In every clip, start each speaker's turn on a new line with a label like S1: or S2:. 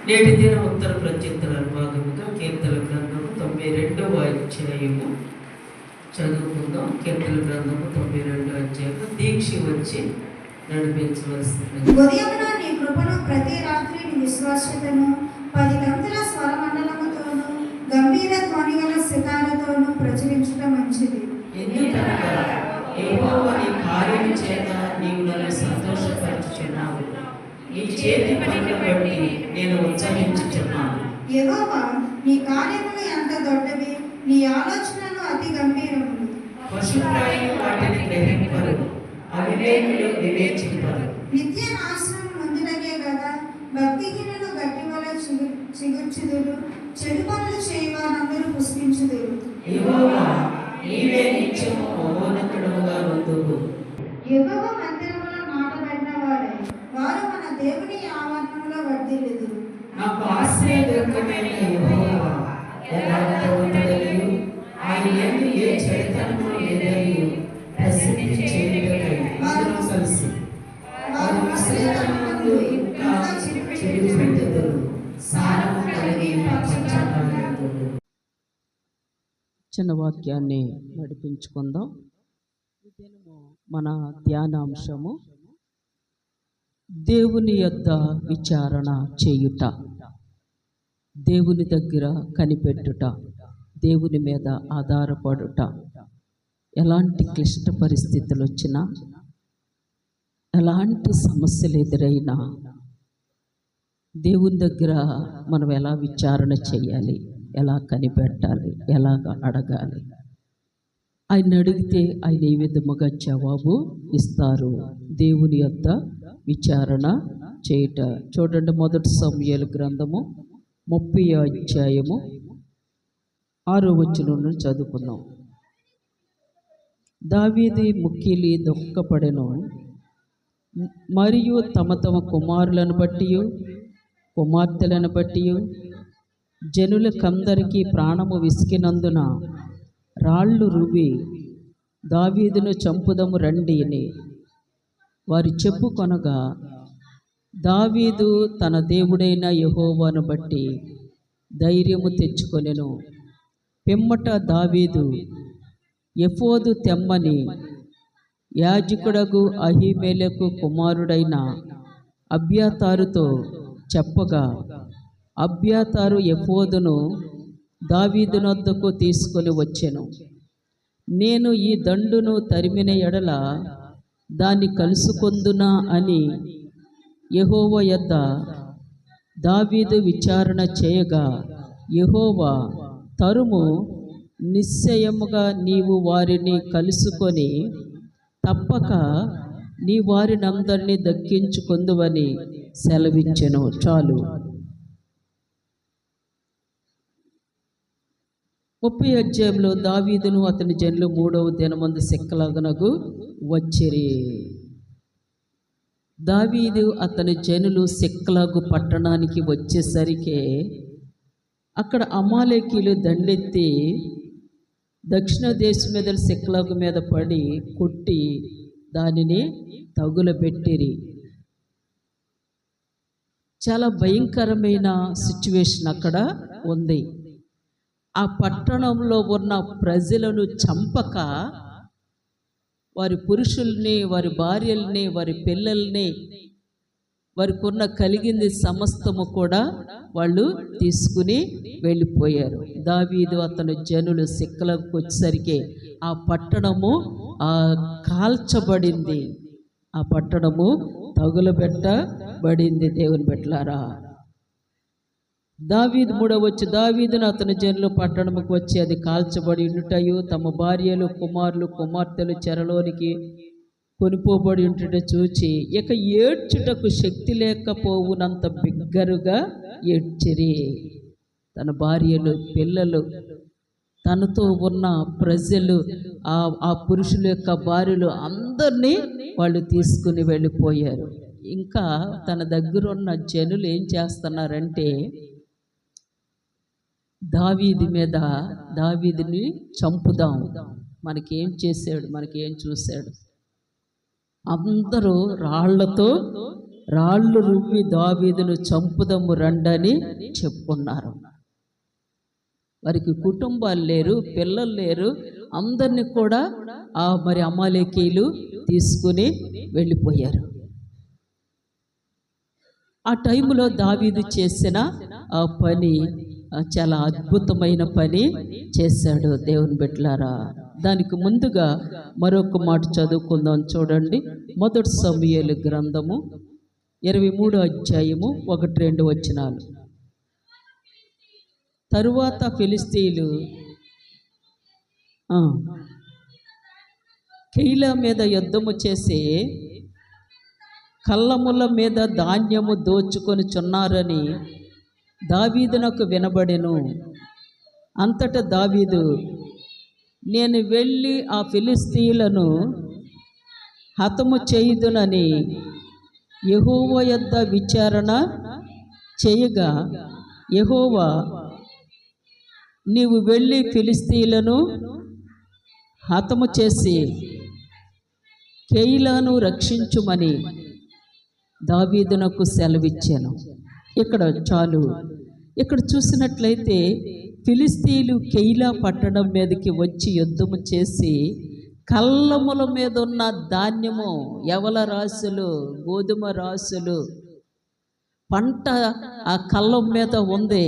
S1: నేటి దిన ఉత్తర ప్రత్యుత్తర భాగముగా కీర్తన గ్రంథము 92వ అధ్యాయము చదువుకుందాం. కీర్తన గ్రంథము 92వ అధ్యాయము దీక్ష వచ్చి నడిపించవలసింది.
S2: ఉదయమున నీ కృపను ప్రతి రాత్రి నీ విశ్వాస్యతను 10 గంటల స్వరమండలముతోను గంభీర ధ్వని గల సితారతోను ప్రచురించడం మంచిది.
S1: ఎందుకనగా యెహోవా నీ కార్యము చేత నీవు నన్ను సంతోషపరచుచున్నావు. నీ చేతి పనులు బట్టి నేను ఉత్సహించుచున్నాను.
S2: యెహోవా నీ కార్యములు ఎంత దొడ్డవి, నీ ఆలోచనలు అతి గంభీరములు.
S1: పశుప్రాయులు వాటిని గ్రహింపరు, అవివేకులు వివేచింపరు.
S2: నిత్య నాశనం ముందులగే కదా, భక్తిహీనులు గట్టి వల్ల చిగుర్చుదురు, చెడు పనులు చేయవారందరూ పుష్పించుదురు.
S1: యెహోవా నీవే నిత్యము మహోన్నతుడవుగా ఉందువు.
S2: యెహోవా మందిరములో నాటబడిన వారే, వారు మన దేవుని ఆవరణంలో వర్ధిల్లుదురు.
S1: నాకు ఆశ్రయదుర్గమైన యెహోవా యథార్థవంతుడనియు ఆయన యందు ఏ చెడుతనము లేదనియు ప్రసిద్ధి చేయుటకై అందరూ కలిసి వారు ఆశ్రయమునందు ఇంకా చెడు పెట్టుదురు, సారము కలిగి పక్షపాతముందురు.
S3: చిన్న వాక్యాన్ని నడిపించుకుందాం. మన ధ్యానాంశము దేవుని యొద్ద విచారణ చేయుట, దేవుని దగ్గర కనిపెట్టుట, దేవుని మీద ఆధారపడుట. ఎలాంటి క్లిష్ట పరిస్థితులు వచ్చినా, ఎలాంటి సమస్యలు ఎదురైనా దేవుని దగ్గర మనం ఎలా విచారణ చేయాలి, ఎలా కనిపెట్టాలి, ఎలా అడగాలి. ఆయన అడిగితే ఆయన ఏ విధముగా జవాబు ఇస్తారు. దేవుని యొద్ద విచారణ చేయుట. చూడండి, 1 సమూయేలు గ్రంథము 30వ అధ్యాయము 6వ వచనం చదువుకుందాం. దావీదు ముక్కిలి దుఃఖపడెను, మరియు తమ తమ కుమారులను బట్టి కుమార్తెలను బట్టి జనులకందరికీ ప్రాణము విసికినందున రాళ్ళు రువి దావీదును చంపుదము రండి అని వారు చెప్పుకొనగా, దావీదు తన దేవుడైన యెహోవాను బట్టి ధైర్యము తెచ్చుకొనెను. పిమ్మట దావీదు ఎఫోదు తెమ్మని యాజకుడగు అహీమెలెకు కుమారుడైన అబ్యాతారుతో చెప్పగా, అబ్యాతారు ఎఫోదును దావీదునొద్దకు తీసుకొని వచ్చెను. నేను ఈ దండును తరిమిన ఎడల దాన్ని కలుసుకొందునా అని యెహోవా యొద్ద దావీదు విచారణ చేయగా, యెహోవా తరుము, నిశ్చయముగా నీవు వారిని కలుసుకొని తప్పక నీ వారినందరినీ దక్కించుకొందువని సెలవిచ్చెను. చాలు. 30వ అధ్యాయంలో దావీదును అతని జనులు 3వ దినమందు సిక్లగునకు వచ్చిరి. దావీదు అతని జనులు సిక్లగు పట్టణానికి వచ్చేసరికి అక్కడ అమాలేకీలు దండెత్తి దక్షిణ దేశం మీద సిక్లగు మీద పడి కొట్టి దానిని తగులబెట్టిరి. చాలా భయంకరమైన సిచ్యువేషన్ అక్కడ ఉంది. ఆ పట్టణంలో ఉన్న ప్రజలను చంపక వారి పురుషుల్ని, వారి భార్యల్ని, వారి పిల్లల్ని, వారికి ఉన్న కలిగింది సమస్తము కూడా వాళ్ళు తీసుకుని వెళ్ళిపోయారు. దావీదు అతని జనులు సిక్లగుకు వచ్చేసరికి ఆ పట్టణము కాల్చబడింది, ఆ పట్టణము తగులబెట్టబడింది. దేవుని బిడ్డలారా, దావీదు 3వ వచ్చి దావీదును అతని జనులు పట్టణముకు వచ్చి అది కాల్చబడి ఉండుటయు, తమ భార్యలు, కుమారులు, కుమార్తెలు చెరలోనికి కొనిపోబడి ఉంటుట చూచి ఇక ఏడ్చుటకు శక్తి లేకపోవునంత బిగ్గరుగా ఏడ్చిరి. తన భార్యలు, పిల్లలు, తనతో ఉన్న ప్రజలు, ఆ పురుషుల యొక్క భార్యలు అందరినీ వాళ్ళు తీసుకుని వెళ్ళిపోయారు. ఇంకా తన దగ్గర ఉన్న జనులు ఏం చేస్తున్నారంటే, దావీదుని చంపుదాం, మనకేం చేశాడు, మనకేం చూశాడు, అందరూ రాళ్లతో రాళ్ళు రువ్వి దావీదును చంపుదము రండని చెప్పుకున్నారు. వారికి కుటుంబాలు లేరు, పిల్లలు లేరు, అందరినీ కూడా మరి అమాలేకీయులు తీసుకుని వెళ్ళిపోయారు. ఆ టైంలో దావీదు చేసిన ఆ పని చాలా అద్భుతమైన పని చేశాడు. దేవుని బిడ్డలారా, దానికి ముందుగా మరొక మాట చదువుకుందాం. చూడండి, మొదటి సమూయేలు గ్రంథము 23వ అధ్యాయము 1-2 వచనాలు. తరువాత ఫిలిష్తీయులు కెయీలా మీద యుద్ధము చేసి కళ్ళముల మీద ధాన్యము దోచుకొని చున్నారని దావీదునకు వినబడెను. అంతటా దావీదు, నేను వెళ్ళి ఆ ఫిలిష్తీయులను హతము చేయుదునని యెహోవా యొద్ద విచారణ చేయగా, యెహోవా, నీవు వెళ్ళి ఫిలిష్తీయులను హతము చేసి కెయీలాను రక్షించుమని దావీదునకు సెలవిచ్చాను. ఇక్కడ చాలు. ఇక్కడ చూసినట్లయితే ఫిలిష్తీయులు కెయీలా పట్టణం మీదకి వచ్చి యుద్ధము చేసి కళ్ళముల మీద ఉన్న ధాన్యము, యవల రాసులు, గోధుమ రాసులు, పంట ఆ కళ్ళం మీద ఉంది.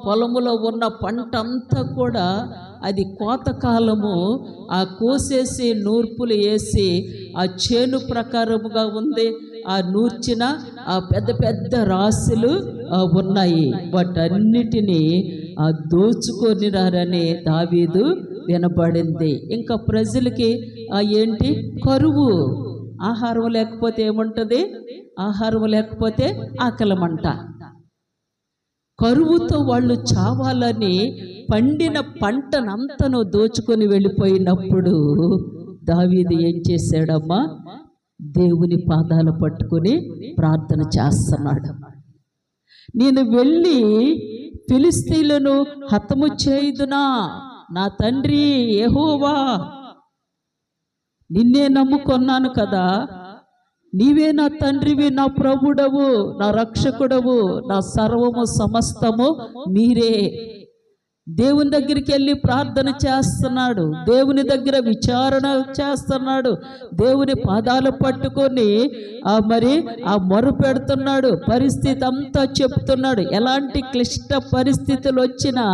S3: పొలములో ఉన్న పంట అంతా కూడా అది కోతకాలము. ఆ కోసేసి నూర్పులు వేసి ఆ చేను ప్రకారముగా ఉంది. ఆ నూర్చిన ఆ పెద్ద పెద్ద రాశులు ఉన్నాయి. వాటన్నిటినీ దోచుకొని రారని దావీదు వినపడింది. ఇంకా ప్రజలకి ఏంటి, కరువు. ఆహారం లేకపోతే ఏముంటుంది? ఆహారం లేకపోతే ఆకలమంట. కరువుతో వాళ్ళు చావాలని పండిన పంటనంతను దోచుకొని వెళ్ళిపోయినప్పుడు దావీదు ఏం చేశాడమ్మా? దేవుని పాదాలు పట్టుకొని ప్రార్థన చేస్తున్నాడు. నేను వెళ్ళి ఫిలిష్తీయులను హతము చేయుదునా? నా తండ్రి యెహోవా, నిన్నే నమ్ముకొన్నాను కదా, నీవే నా తండ్రివి, నా ప్రభుడవు, నా రక్షకుడవు, నా సర్వము సమస్తము మీరే. దేవుని దగ్గరికి వెళ్ళి ప్రార్థన చేస్తున్నాడు, దేవుని దగ్గర విచారణ చేస్తున్నాడు, దేవుని పాదాలు పట్టుకొని మరి మొరు పెడుతున్నాడు, పరిస్థితి అంతా చెప్తున్నాడు. ఎలాంటి క్లిష్ట పరిస్థితులు వచ్చినా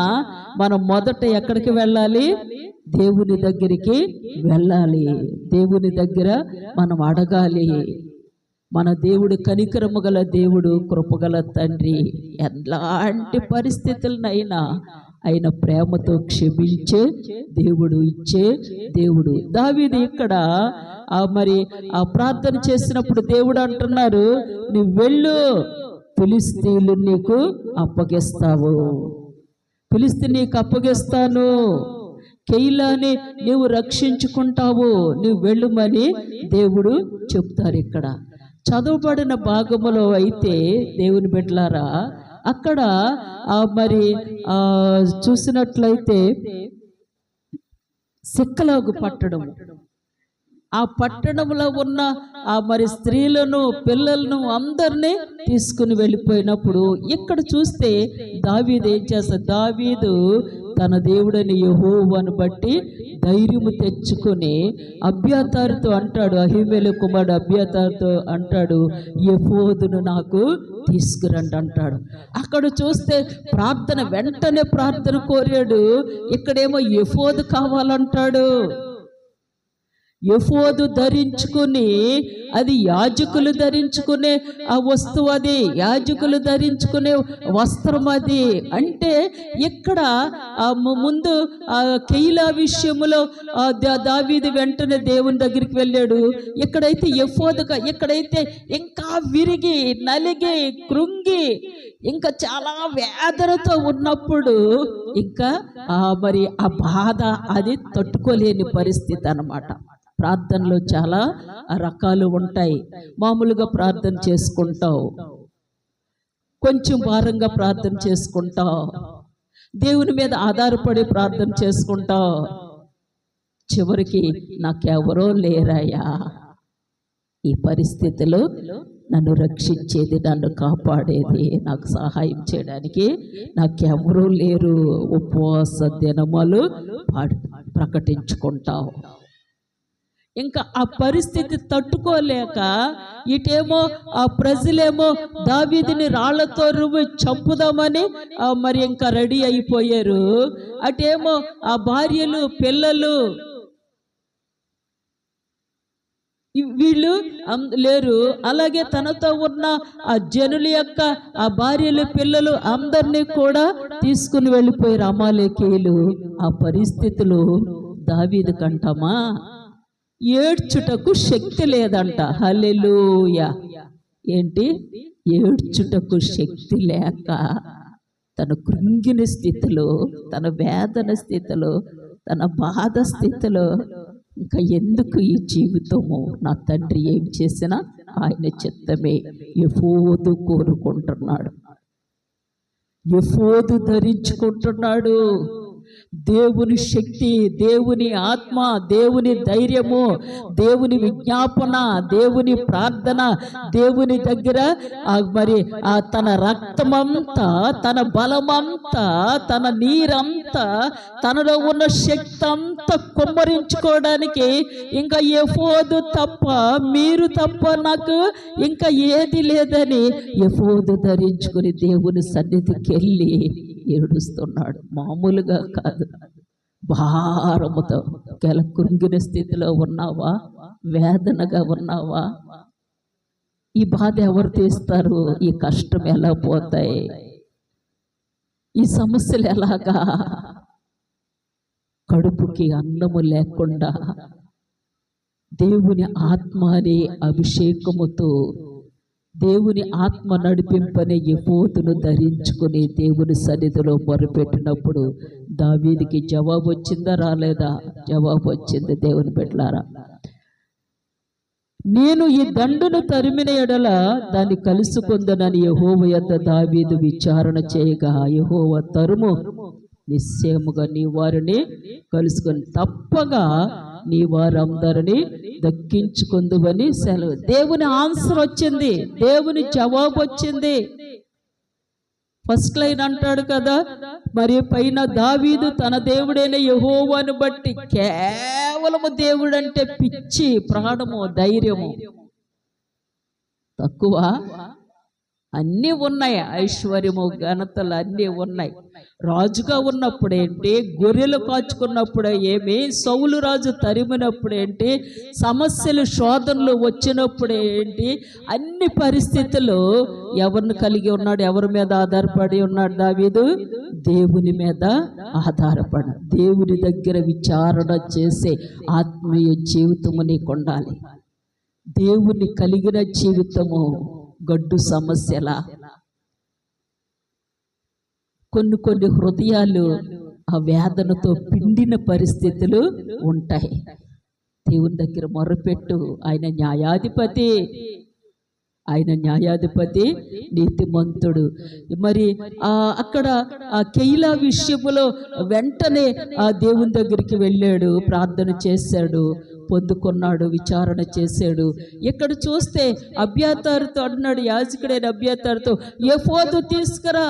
S3: మనం మొదట ఎక్కడికి వెళ్ళాలి? దేవుని దగ్గరికి వెళ్ళాలి. దేవుని దగ్గర మనం అడగాలి. మన దేవుడు కనికరము గల దేవుడు, కృపగల తండ్రి. ఎలాంటి పరిస్థితులనైనా ఆయన ప్రేమతో క్షమించే దేవుడు, ఇచ్చే దేవుడు. దావీదు ఇక్కడ మరి ప్రార్థన చేసినప్పుడు దేవుడు అంటున్నారు, నువ్వు వెళ్ళు, ఫిలిష్తీయులు నీకు అప్పగిస్తావు, ఫిలిష్తీ నీకు అప్పగిస్తాను, కెయీలాని నీవు రక్షించుకుంటావు, నువ్వు వెళ్ళుమని దేవుడు చెప్తారు. ఇక్కడ చదవబడిన భాగములో అయితే దేవుని బిడ్డలారా, అక్కడ మరి చూసినట్లయితే సిక్కలాగు పట్టడం, ఆ పట్టణంలో ఉన్న మరి స్త్రీలను, పిల్లలను అందరినీ తీసుకుని వెళ్ళిపోయినప్పుడు ఇక్కడ చూస్తే దావీదు ఏం చేస్తాడు? దావీదు తన దేవుడని యెహోవాను బట్టి ధైర్యము తెచ్చుకొని అబ్యాతారుతో అంటాడు, అహీమెలెకు కుమారుడు అబ్యాతారుతో అంటాడు, ఎఫోదును నాకు తీసుకురండి అంటాడు. అక్కడ చూస్తే ప్రార్థన, వెంటనే ప్రార్థన కోరాడు. ఇక్కడేమో ఎఫోదు కావాలంటాడు. ఎఫోదు ధరించుకుని, అది యాజకులు ధరించుకునే ఆ వస్తువు, అది యాజకులు ధరించుకునే వస్త్రం అది. అంటే ఇక్కడ ముందు కెయీలా విషయములో దావీదు వెంటనే దేవుని దగ్గరికి వెళ్ళాడు. ఇక్కడైతే ఎఫోదుగా, ఇక్కడైతే ఇంకా విరిగి నలిగి కృంగి ఇంకా చాలా వేదనతో ఉన్నప్పుడు ఇంకా మరి ఆ బాధ అది తట్టుకోలేని పరిస్థితి అన్నమాట. ప్రార్థనలో చాలా రకాలు ఉంటాయి. మామూలుగా ప్రార్థన చేసుకుంటావు, కొంచెం భారంగా ప్రార్థన చేసుకుంటావు, దేవుని మీద ఆధారపడి ప్రార్థన చేసుకుంటావు, చివరికి నాకెవరో లేరయ్యా, ఈ పరిస్థితిలో నన్ను రక్షించేది, నన్ను కాపాడేది, నాకు సహాయం చేయడానికి నాకెవరూ లేరు. ఉపవాస దినములు ప్రకటించుకుంటావు. ఇంకా ఆ పరిస్థితి తట్టుకోలేక ఇటేమో ఆ ప్రజలేమో దావీదుని రాళ్లతో రువ్వి చంపుదామని మరి ఇంకా రెడీ అయిపోయారు. అటేమో ఆ భార్యలు పిల్లలు వీళ్ళు లేరు. అలాగే తనతో ఉన్న ఆ జనుల యొక్క ఆ భార్యలు పిల్లలు అందరినీ కూడా తీసుకుని వెళ్ళిపోయారు అమాలేకీయులు. ఆ పరిస్థితులు దావీదు కంటమా ఏడ్చుటకు శక్తి లేదంట. హల్లెలూయా. ఏంటి? ఏడ్చుటకు శక్తి లేక తన కృంగిన స్థితిలో, తన వేదన స్థితిలో, తన బాధ స్థితిలో ఇంకా ఎందుకు ఈ జీవితము, నా తండ్రి ఏం చేసినా ఆయన చిత్తమే, ఎఫోదు కోరుకుంటున్నాడు, ఎఫోదు ధరించుకుంటున్నాడు. దేవుని శక్తి, దేవుని ఆత్మ, దేవుని ధైర్యము, దేవుని విజ్ఞాపన, దేవుని ప్రార్థన, దేవుని దగ్గర మరి తన రక్తమంతా, తన బలమంతా, తన నీరంతా, తనలో ఉన్న శక్తి అంతా కుమ్మరించుకోవడానికి ఇంకా ఎఫోదు తప్ప, మీరు తప్ప నాకు ఇంకా ఏది లేదని ఎఫోదు ధరించుకుని దేవుని సన్నిధికి వెళ్ళి ఏడుస్తున్నాడు. మామూలుగా కాదు, భారముతో. కృంగిన స్థితిలో ఉన్నావా? వేదనగా ఉన్నావా? ఈ బాధ ఎవరు తీస్తారు? ఈ కష్టం ఎలా పోతాయి? ఈ సమస్యలు ఎలాగా? కడుపుకి అన్నము లేకుండా దేవుని ఆత్మని అభిషేకముతో, దేవుని ఆత్మ నడిపింపనే ఎఫోదును ధరించుకుని దేవుని సన్నిధిలో మొరపెట్టినప్పుడు దావీదుకి జవాబు వచ్చిందా రాలేదా? జవాబు వచ్చింది. దేవుని బిడ్డలారా, నేను ఈ దండును తరిమిన ఎడల దాన్ని కలుసుకుందనని యెహోవా యొద్ద దావీదు విచారణ చేయగా, యెహోవా తరుము, నిశ్చయముగా నీ వారిని కలుసుకొని తప్పగా నీ వారందరినీ దక్కించుకుందువని సెలవు. దేవుని ఆన్సర్ వచ్చింది, దేవుని జవాబు వచ్చింది. ఫస్ట్ లైన్ అంటాడు కదా, మరి పైన దావీదు తన దేవుడైన యెహోవాను బట్టి, కేవలము దేవుడంటే పిచ్చి, ప్రాణము, ధైర్యము తక్కువ. అన్నీ ఉన్నాయి, ఐశ్వర్యము, ఘనతలు అన్నీ ఉన్నాయి. రాజుగా ఉన్నప్పుడు ఏంటి, గొర్రెలు కాచుకున్నప్పుడు ఏమి, సౌలు రాజు తరిమినప్పుడు ఏంటి, సమస్యలు శోధనలు వచ్చినప్పుడు ఏంటి, అన్ని పరిస్థితుల్లో ఎవరిని కలిగి ఉన్నాడు? ఎవరి మీద ఆధారపడి ఉన్నాడు దావీదు? దేవుని మీద ఆధారపడి, దేవుని దగ్గర విచారణ చేసే ఆత్మీయ జీవితము నీకు ఉండాలి. దేవుని కలిగిన జీవితము గడ్డు సమస్యల. కొన్ని హృదయాలు ఆ వేదనతో పిండిన పరిస్థితులు ఉంటాయి. దేవుని దగ్గర మొరపెట్టు. ఆయన న్యాయాధిపతి, ఆయన న్యాయాధిపతి, నీతిమంతుడు. మరి అక్కడ ఆ కెయిలా విషయములో వెంటనే ఆ దేవుని దగ్గరికి వెళ్ళాడు, ప్రార్థన చేశాడు, పొందుకున్నాడు, విచారణ చేశాడు. ఇక్కడ చూస్తే అబ్యాతారుతో అన్నాడు, యాజకుడైన అబ్యాతారుతో, ఎఫోదు తీసుకురా,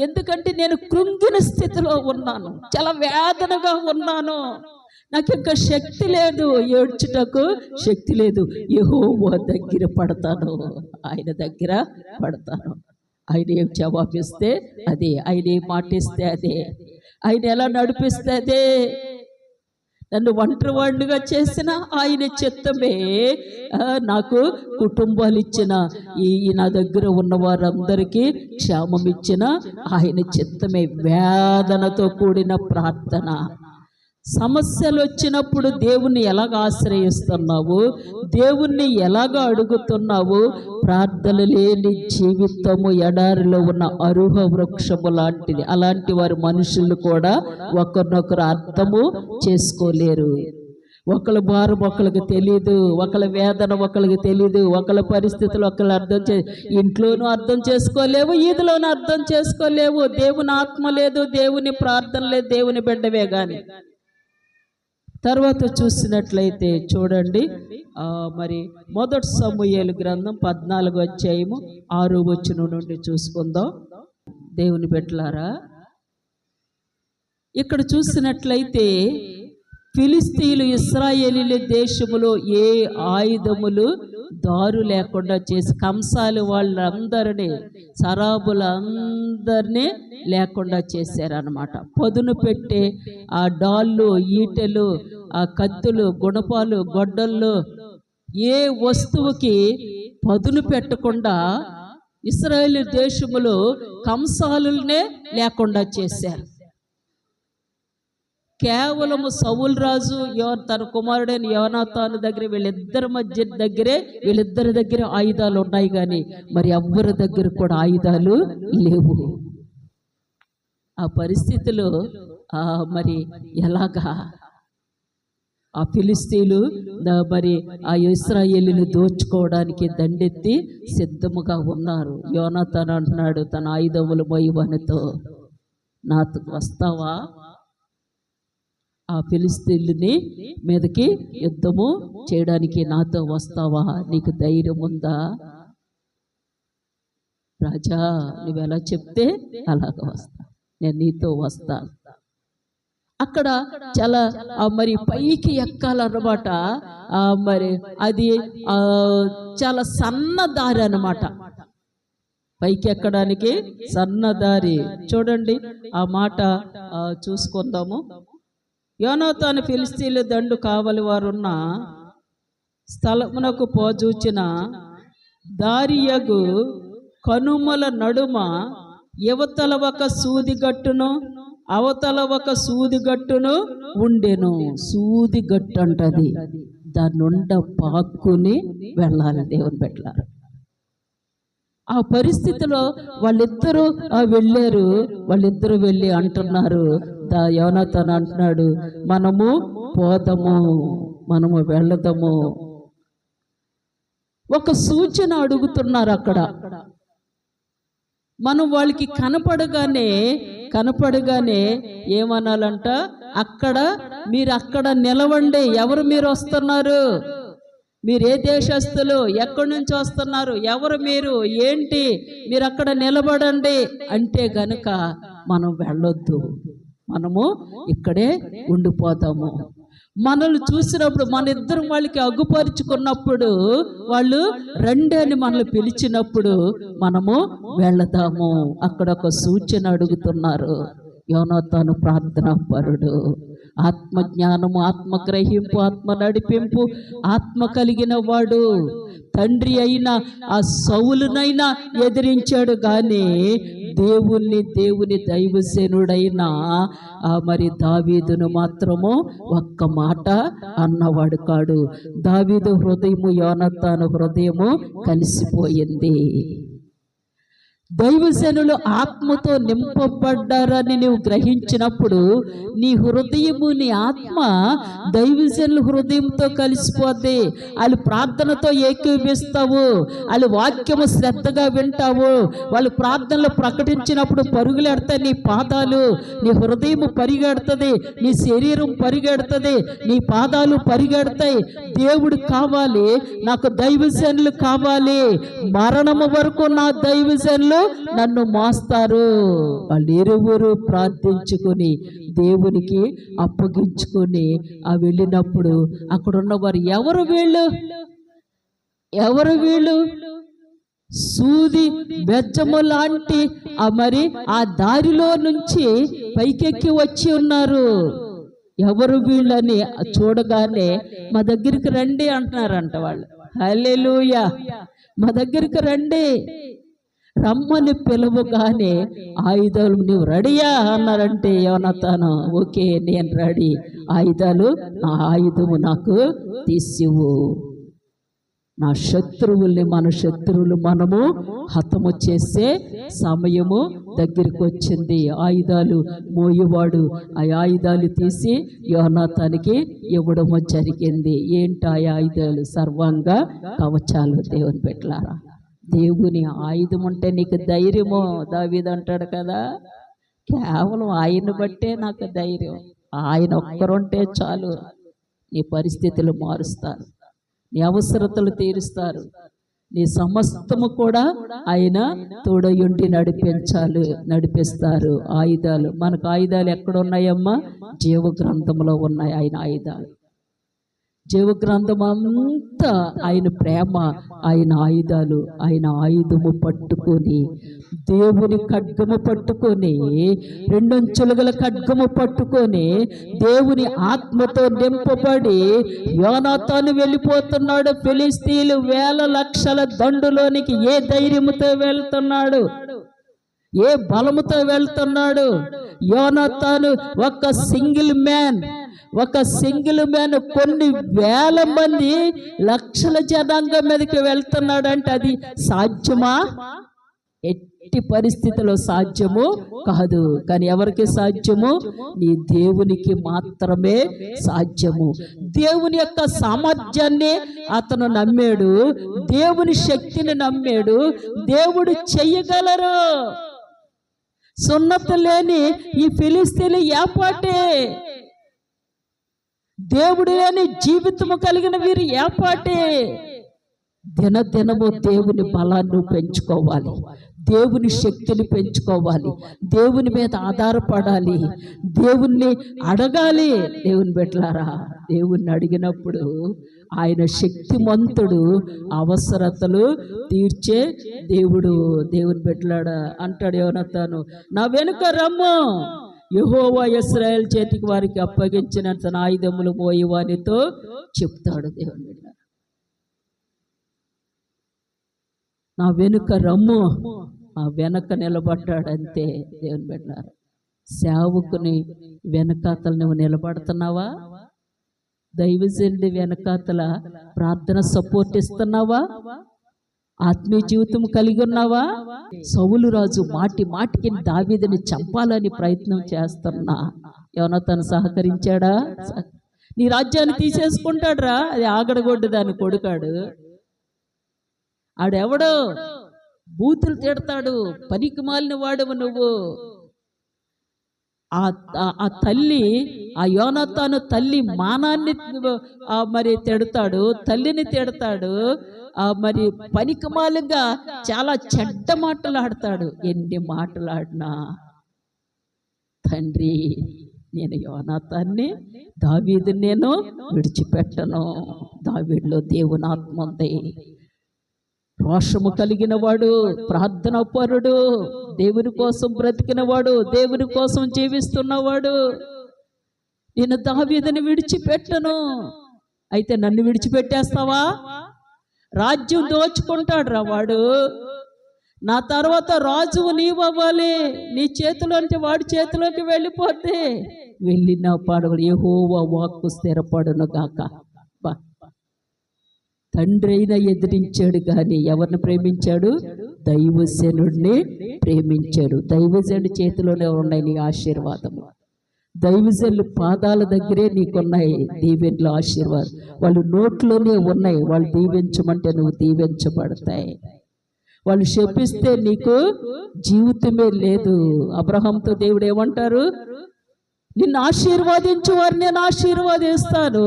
S3: ఎందుకంటే నేను కృంగిన స్థితిలో ఉన్నాను, చాలా వేదనగా ఉన్నాను, నాకు ఇంకా శక్తి లేదు, ఏడ్చుటకు శక్తి లేదు. యెహోవా దగ్గర పడతాను, ఆయన దగ్గర పడతాను. ఆయన ఏం జవాబిస్తే అదే, ఆయన ఏం మాటిస్తే అదే, ఆయన ఎలా నడిపిస్తే అదే. నన్ను ఒంటరివాడిగా చేసిన ఆయన చిత్తమే, నాకు కుటుంబాలు ఇచ్చిన, ఈ నా దగ్గర ఉన్న వారందరికీ క్షేమం ఇచ్చిన ఆయన చిత్తమే. వేదనతో కూడిన ప్రార్థన. సమస్యలు వచ్చినప్పుడు దేవుణ్ణి ఎలాగ ఆశ్రయిస్తున్నావు? దేవుణ్ణి ఎలాగ అడుగుతున్నావు? ప్రార్థన లేని జీవితము ఎడారిలో ఉన్న అరుహ వృక్షము లాంటిది. అలాంటి వారి మనుషులు కూడా ఒకరినొకరు అర్థము చేసుకోలేరు. ఒకళ్ళ భారం ఒకళ్ళకి తెలియదు, ఒకళ్ళ వేదన ఒకళ్ళకి తెలియదు, ఒకళ్ళ పరిస్థితులు ఒకళ్ళు ఇంట్లోనూ అర్థం చేసుకోలేవు, ఈదిలోనూ అర్థం చేసుకోలేవు. దేవుని ఆత్మ లేదు, దేవుని ప్రార్థన లేదు, దేవుని బిడ్డవే కానీ తర్వాత చూసినట్లయితే చూడండి, మరి మొదటి సమూయేలు గ్రంథం 14వ అధ్యాయము 6వ వచనం నుండి చూసుకుందాం. దేవుని బిడ్డలారా, ఇక్కడ చూసినట్లయితే ఫిలిస్తీయులు ఇశ్రాయేలీల దేశములో ఏ ఆయుధములు దారు లేకుండా చేసి కంసాలు వాళ్ళందరినీ, సరాబులందరినీ లేకుండా చేశారనమాట. పదును పెట్టే ఆ డాళ్ళు, ఈటెలు, ఆ కత్తులు, గుణపాలు, గొడ్డళ్ళు, ఏ వస్తువుకి పదును పెట్టకుండా ఇశ్రాయేలు దేశములో కంసాలునే లేకుండా చేశారు. కేవలము సౌలు రాజు తన కుమారుడైన యోనాతాను దగ్గర వీళ్ళిద్దరి దగ్గర ఆయుధాలు ఉన్నాయి, కానీ మరి ఎవ్వరి దగ్గర కూడా ఆయుధాలు లేవు. ఆ పరిస్థితిలో మరి ఎలాగా ఆ ఫిలిస్తీయులు మరి ఆ ఇశ్రాయేలుని దోచుకోవడానికి దండెత్తి సిద్ధముగా ఉన్నారు. యోనాతాను అంటున్నాడు తన ఆయుధములు మోయవనితో, నాతో వస్తావా, ఆ ఫిలిస్తీయులని మీదకి యుద్ధము చేయడానికి నాతో వస్తావా, నీకు ధైర్యం ఉందా? రాజా, నువ్వెలా చెప్తే అలాగ వస్తా, నేను నీతో వస్తాను. అక్కడ చాలా మరి పైకి ఎక్కాలన్నమాట. మరి అది చాలా సన్న దారి అన్నమాట, పైకి ఎక్కడానికి సన్నదారి. చూడండి ఆ మాట చూసుకుందాము. యోనాతాను ఫిలిస్తీయుల దండు కావలి వారున్న స్థలమునకు పోజూచిన దారియగు కనుమల నడుమ యువతల ఒక సూదిగట్టును అవతల ఒక సూదిగట్టును ఉండెను. సూదిగట్టు అంటది, దాని నుండ పాక్కుని వెళ్ళాలి. దేవుని పెట్టారు. ఆ పరిస్థితిలో వాళ్ళిద్దరూ వెళ్ళి అంటున్నారు, యోనాతాను అంటున్నాడు, మనము పోదాము, మనము వెళదాము. ఒక సూచన అడుగుతున్నారు అక్కడ. మనం వాళ్ళకి కనపడగానే ఏమనాలంట, మీరు అక్కడ నిలవండి. ఎవరు మీరు వస్తున్నారు? మీరు ఏ దేశస్తులు? ఎక్కడి నుంచి వస్తున్నారు? ఎవరు మీరు? ఏంటి? మీరు అక్కడ నిలబడండి అంటే గనుక మనం వెళ్ళొద్దు, మనము ఇక్కడే ఉండిపోతాము. మనల్ని చూసినప్పుడు, మన ఇద్దరం వాళ్ళకి అగ్గుపరుచుకున్నప్పుడు, వాళ్ళు రండి అని మనల్ని పిలిచినప్పుడు మనము వెళదాము. అక్కడ ఒక సూచన అడుగుతున్నారు. యోనాతాను ప్రార్థనా పరుడు, ఆత్మజ్ఞానము, ఆత్మగ్రహింపు, ఆత్మ నడిపింపు, ఆత్మ కలిగిన వాడు. తండ్రి అయిన ఆ సౌలునైనా ఎదిరించాడు, కానీ దేవుని దైవజనుడైన మరి దావీదును మాత్రము ఒక్క మాట అన్నవాడు కాడు. దావీదు హృదయము యోనాతాను హృదయము కలిసిపోయింది. దైవజనులు ఆత్మతో నింపబడ్డారని నువ్వు గ్రహించినప్పుడు నీ హృదయము, నీ ఆత్మ దైవజనుల హృదయంతో కలిసిపోద్ది. వాళ్ళు ప్రార్థనతో ఏకీభవిస్తావు, వాళ్ళు వాక్యము శ్రద్ధగా వింటావు. వాళ్ళు ప్రార్థనలు ప్రకటించినప్పుడు పరుగులెడతాయి నీ పాదాలు, నీ హృదయము పరిగెడుతుంది, నీ శరీరం పరిగెడుతుంది, నీ పాదాలు పరిగెడతాయి. దేవుడు కావాలి, నాకు దైవజనులు కావాలి, మరణము వరకు నా దైవజనులు నన్ను మోస్తారు. వాళ్ళిరువురు ప్రార్థించుకొని దేవునికి అప్పగించుకొని వెళ్ళినప్పుడు అక్కడున్నవారు, ఎవరు వీళ్ళు సూది బెజ్జము లాంటి మరి ఆ దారిలో నుంచి పైకెక్కి వచ్చి ఉన్నారు. ఎవరు వీళ్ళని చూడగానే మా దగ్గరికి రండి అంటున్నారంట వాళ్ళు. హల్లెలూయా, మా దగ్గరికి రండి. రమ్మని పిలవగానే ఆయుధాలు, నువ్వు రెడీయా అన్నారంటే యోనాతాను, ఓకే నేను రెడీ, ఆయుధాలు, నా ఆయుధము నాకు తీసివు. నా శత్రువుల్ని, మన శత్రువులు మనము హతము చేసే సమయము దగ్గరికి వచ్చింది. ఆయుధాలు మోయేవాడు ఆ ఆయుధాలు తీసి యోనాతానికి ఇవ్వడము జరిగింది. ఏంటి ఆ ఆయుధాలు? సర్వాంగ కవచాలు. దేవుని పెట్టారా, దేవుని ఆయుధం ఉంటే నీకు ధైర్యము. దావీదు అంటాడు కదా, కేవలం ఆయన బట్టే నాకు ధైర్యం, ఆయన ఒక్కరుంటే చాలు. నీ పరిస్థితులు మారుస్తారు, నీ అవసరతలు తీరుస్తారు, నీ సమస్తము కూడా ఆయన తోడయుండి నడిపిస్తారు. ఆయుధాలు, మనకు ఆయుధాలు ఎక్కడ ఉన్నాయమ్మా? జీవ గ్రంథంలో ఉన్నాయి ఆయన ఆయుధాలు. జీవగ్రంథం అంతా ఆయన ప్రేమ, ఆయన ఆయుధాలు. ఆయన ఆయుధము పట్టుకొని, దేవుని ఖడ్గము పట్టుకొని, రెండంచులుగల ఖడ్గము పట్టుకొని, దేవుని ఆత్మతో నింపబడి యోనాతాను వెళ్ళిపోతున్నాడు. ఫిలిస్తీయులు వేల లక్షల దండులోనికి ఏ ధైర్యముతో వెళ్తున్నాడు? ఏ బలముతో వెళ్తున్నాడు? యోనాతాను ఒక సింగిల్ మ్యాన్ కొన్ని వేల మంది లక్షల జనాంగం మీదకి వెళ్తున్నాడంటే అది సాధ్యమా? ఎట్టి పరిస్థితిలో సాధ్యము కాదు. కానీ ఎవరికి సాధ్యము? నీ దేవునికి మాత్రమే సాధ్యము. దేవుని యొక్క సామర్థ్యాన్ని అతను నమ్మాడు, దేవుని శక్తిని నమ్మాడు. దేవుడు చెయ్యగలరు. సున్నత లేని ఈ ఫిలిస్తీయులు ఏపాటే, దేవుడు లేని జీవితము కలిగిన వీరు ఏపాటే. దినదినము దేవుని బలాన్ని పెంచుకోవాలి, దేవుని శక్తిని పెంచుకోవాలి, దేవుని మీద ఆధారపడాలి, దేవుణ్ణి అడగాలి. దేవుని బిడ్డలారా, దేవుణ్ణి అడిగినప్పుడు ఆయన శక్తిమంతుడు, అవసరతలు తీర్చే దేవుడు. దేవుని బిడ్డలారా అంటాడు యోనాతాను, నా వెనుక రమ్ము, యెహోవా ఇశ్రాయేలు చేతికి వారికి అప్పగించిన తన ఆయుధములు మోయవానితో చెప్తాడు. దేవుని బిడ్డ, నా వెనుక రమ్ము. ఆ వెనక నిలబడ్డాడంతే. దేవుని బిడ్డ, సేవకుని వెనకాతల నువ్వు నిలబడుతున్నావా? దైవజనుడి వెనకాతల ప్రార్థన సపోర్ట్ ఇస్తున్నావా? ఆత్మీయ జీవితం కలిగి ఉన్నావా? సౌలు రాజు మాటికి దావీదుని చంపాలని ప్రయత్నం చేస్తున్నా యోనాతాను సహకరించాడా? నీ రాజ్యాన్ని తీసేసుకుంటాడురా, అది ఆగడగొడ్డు దాని కొడుకాడు. ఆడెవడో బూతులు తిడతాడు, పనికి మాలిన వాడవు నువ్వు. ఆ తల్లి, ఆ యోనాతాను తల్లి మానాన్ని మరి తిడతాడు, తల్లిని తిడతాడు, మరి పనికిమాలిగా చాలా చెడ్డ మాటలు ఆడతాడు. ఎన్ని మాటలాడినా, తండ్రి నేను యోనాతాన్ని, దావీదుని నేను విడిచిపెట్టను. దావీదులో దేవుని ఆత్మ ఉంది. రోషము కలిగిన వాడు, ప్రార్థన పరుడు, దేవుని కోసం బ్రతికినవాడు, దేవుని కోసం జీవిస్తున్నవాడు. నేను దావీదుని విడిచిపెట్టను. అయితే నన్ను విడిచిపెట్టేస్తావా? రాజ్యం దోచుకుంటాడు రా వాడు. నా తర్వాత రాజువు నీవు అవ్వాలి. నీ చేతిలోంచి వాడి చేతిలోకి వెళ్ళిపోతే వెళ్ళిన పాడవలు యెహోవా వాక్కు స్థిరపడును గాక. తండ్రి అయినా ఎదిరించాడు కానీ ఎవరిని ప్రేమించాడు? దైవజనుడిని ప్రేమించాడు. దైవజనుడి చేతిలోనే ఉన్నాయి నీ ఆశీర్వాదము. దైవజనుల పాదాల దగ్గరే నీకున్నాయి దీవెనలు, ఆశీర్వాదం. వాళ్ళు నోట్లోనే ఉన్నాయి. వాళ్ళు దీవించమంటే నువ్వు దీవించబడతాయి. వాళ్ళు శపిస్తే నీకు జీవితమే లేదు. అబ్రహాంతో దేవుడు ఏమంటారు? నిన్ను ఆశీర్వాదించు వారిని నేను ఆశీర్వాదిస్తాను,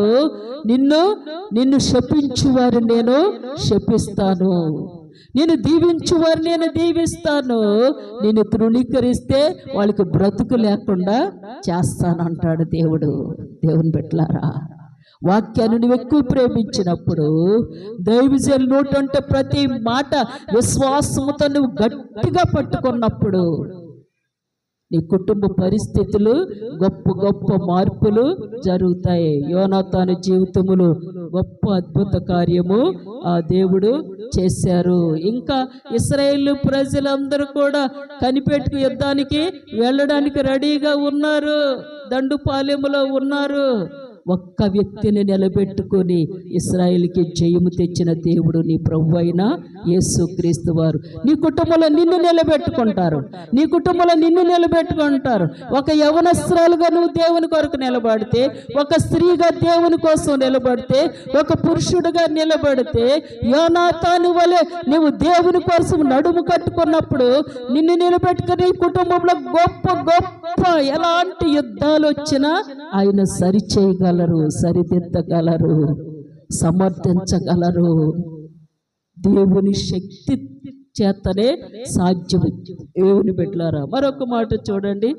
S3: నిన్ను శపించు వారిని నేను శపిస్తాను, నేను దీవించు వారిని నేను దీవిస్తాను, నిన్ను తృణీకరిస్తే వాళ్ళకి బ్రతుకు లేకుండా చేస్తానంటాడు దేవుడు. దేవుని బిడ్డలారా, వాక్యాన్ని నువ్వు ఎక్కువ ప్రేమించినప్పుడు, దైవజనుల నోటంటే ప్రతి మాట విశ్వాసముతో నువ్వు గట్టిగా పట్టుకున్నప్పుడు నీ కుటుంబ పరిస్థితులు గొప్ప గొప్ప మార్పులు జరుగుతాయి. యోనాతాను జీవితములో గొప్ప అద్భుత కార్యము ఆ దేవుడు చేశారు. ఇంకా ఇశ్రాయేలు ప్రజలందరూ కూడా కనిపెట్టుకు యుద్ధానికి వెళ్ళడానికి రెడీగా ఉన్నారు, దండుపాలెములో ఉన్నారు. ఒక్క వ్యక్తిని నిలబెట్టుకొని ఇశ్రాయేలుకి జయము తెచ్చిన దేవుడు నీ ప్రభు అయిన యేసుక్రీస్తు వారు. నీ కుటుంబంలో నిన్ను నిలబెట్టుకుంటారు, నీ కుటుంబంలో నిన్ను నిలబెట్టుకుంటారు. ఒక యవనస్త్రాలుగా నువ్వు దేవుని కొరకు నిలబడితే, ఒక స్త్రీగా దేవుని కోసం నిలబడితే, ఒక పురుషుడుగా నిలబడితే, యోనాతాను వలె నువ్వు దేవుని కోసం నడుము కట్టుకున్నప్పుడు నిన్ను నిలబెట్టుకుని కుటుంబంలో గొప్ప గొప్ప ఎలాంటి యుద్ధాలు వచ్చినా ఆయన సరిచేయగలరు, సరిదిద్దగలరు, సమర్థించగలరు. దేవుని శక్తి చేతనే సాధ్యము. దేవుని బిడ్డలారా, మరొక మాట చూడండి.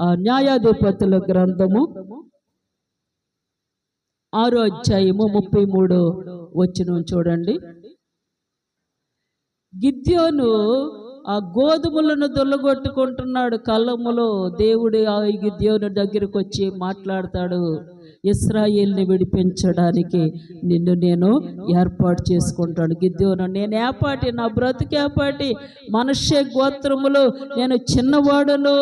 S3: ఆ న్యాయాధిపతుల గ్రంథము 6వ అధ్యాయము 33వ వచనం చూడండి. గిద్యోను ఆ గోధుమలను దొల్లగొట్టుకుంటున్నాడు కళ్ళములో. దేవుడు ఆ గిద్యోను దగ్గరకు వచ్చి మాట్లాడతాడు, ఇశ్రాయేల్ని విడిపించడానికి నిన్ను నేను ఏర్పాటు చేసుకుంటాను. గిద్యోను, నేను ఏపాటి, నా బ్రతుకు ఏపాటి, మనష్య గోత్రములో నేను చిన్నవాడును,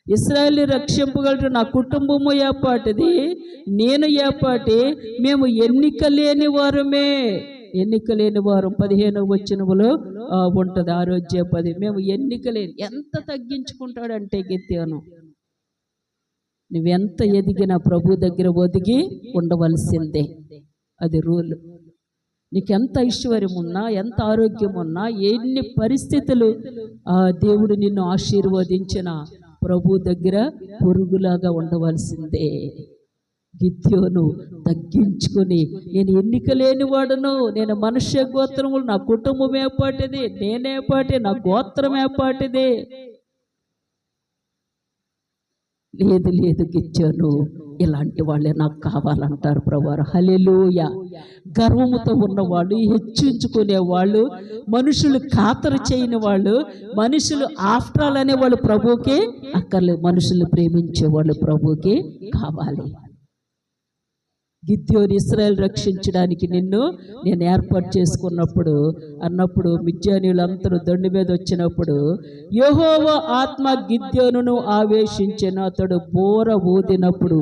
S3: ఇశ్రాయేల్ని రక్షింపగలరు, నా కుటుంబము ఏపాటిది, నేను ఏపాటి, మేము ఎన్నిక లేని వారమే. ఎన్నిక లేని వారం 15వ వచనములో ఉంటుంది. 6వ అధ్యాయం 10. మేము ఎన్నిక లేని. ఎంత తగ్గించుకుంటాడంటే గిద్యోను, నువ్వెంత ఎదిగినా ప్రభు దగ్గర ఒదిగి ఉండవలసిందే. అది రూల్. నీకెంత ఐశ్వర్యం ఉన్నా, ఎంత ఆరోగ్యం ఉన్నా, ఎన్ని పరిస్థితులు దేవుడు నిన్ను ఆశీర్వదించిన ప్రభు దగ్గర పురుగులాగా ఉండవలసిందే. గిద్యోను తగ్గించుకొని, నేను ఎన్నిక లేని వాడును, నేను మనుష్య గోత్రములు, నా కుటుంబం ఏపాటిది, నేనేపాటి, నా గోత్రం ఏపాటిది. లేదు లేదు గిద్యోను, ఇలాంటి వాళ్ళే నాకు కావాలంటారు ప్రభువారు. హల్లెలూయా. గర్వముతో ఉన్నవాళ్ళు, హెచ్చించుకునేవాళ్ళు, మనుషులు ఖాతరు చేయని వాళ్ళు, మనుషులు ఆఫ్టర్ ఆల్ అనేవాళ్ళు ప్రభువుకి అక్కర్లేదు. మనుషులు ప్రేమించేవాళ్ళు ప్రభువుకి కావాలి. గిద్యోను, ఇశ్రాయేల్ రక్షించడానికి నిన్ను నేను ఏర్పాటు చేసుకున్నప్పుడు అన్నప్పుడు మిద్యానీయులందరూ దండు మీద వచ్చినప్పుడు యెహోవా ఆత్మ గిద్యోనును ఆవేశించిన. అతడు బోర ఊదినప్పుడు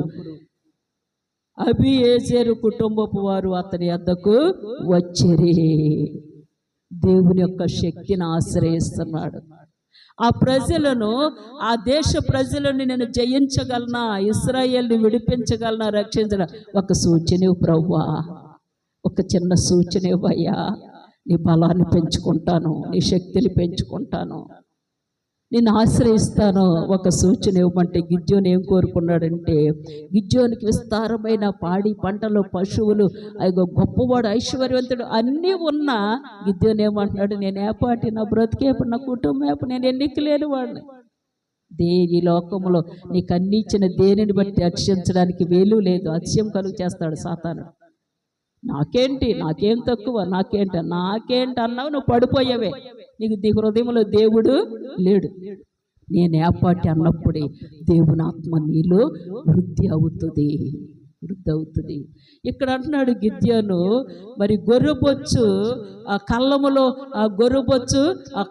S3: అబీయేజెరు కుటుంబపు వారు అతని వద్దకు వచ్చిరి. దేవుని యొక్క శక్తిని ఆశ్రయిస్తున్నాడు. ఆ ప్రజలను, ఆ దేశ ప్రజలను నేను జయించగలనా, ఇశ్రాయేల్ని విడిపించగలనా, రక్షించగలనా? ఒక సూచన ప్రభువా, ఒక చిన్న సూచన ఇవ్వయ్యా. నీ బలాన్ని పెంచుకుంటాను, నీ శక్తిని పెంచుకుంటాను, నేను ఆశ్రయిస్తాను. ఒక సూచన ఇవ్వమంటే గిద్యోను ఏం కోరుకున్నాడంటే, గిద్యోనికి విస్తారమైన పాడి పంటలు, పశువులు, గొప్పవాడు, ఐశ్వర్యవంతుడు అన్నీ ఉన్నా గిద్యోను ఏమంటున్నాడు, నేను ఏపాటి, నా బ్రతికేపు, నా కుటుంబం ఏపు, నేను ఎన్నిక లేని వాడిని. ఈ లోకంలో నీకు అన్ని ఇచ్చిన దేనిని బట్టి అతిశయించడానికి వేలు లేదు. అతిశయం కలుగు చేస్తాడు సాతాను. నాకేంటి, నాకేం తక్కువ, నాకేంటి అన్నావు, నువ్వు పడిపోయావే. నీకు హృదయంలో దేవుడు లేడు. నేను ఏపాటి అన్నప్పుడే దేవుని ఆత్మ నీలో వృద్ధి అవుతుంది. ఇక్కడ అంటున్నాడు గిద్యోను, మరి గొర్రెబొచ్చు ఆ కళ్ళములో, ఆ గొర్రెబొచ్చు